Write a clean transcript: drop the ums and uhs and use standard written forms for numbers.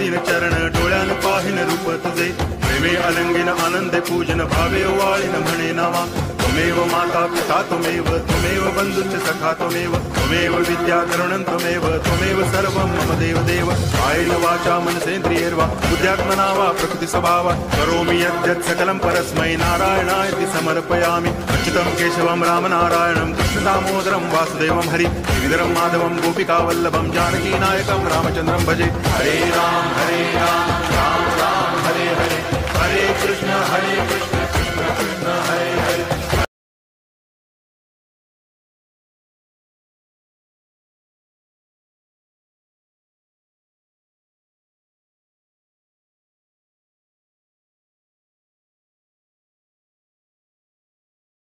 दीन चरण डोळ्यान पाहिन रूप तुझे प्रेमे अलंगिन आनंदे पूजन भावे वाळीन म्हणे नावा त्वमेव माता पिता त्वमेव बंधुश्च सखा त्वमेव विद्या करुणं त्वमेव सर्वं मम देव कायेन वाचा मनसेन्द्रियैर्वा बुद्ध्यात्मना वा प्रकृति स्वभावात् करोमि यद्यत् सकलं परस्मै नारायणायति समर्पयामि अच्युतं केशवं रामनारायणं कृष्णदामोदरं वासुदेवं हरि गिरिधरं माधवं गोपिकावल्लभं जानकीनायकं रामचन्द्रं भजे हरे राम राम राम हरे हरे हरे कृष्ण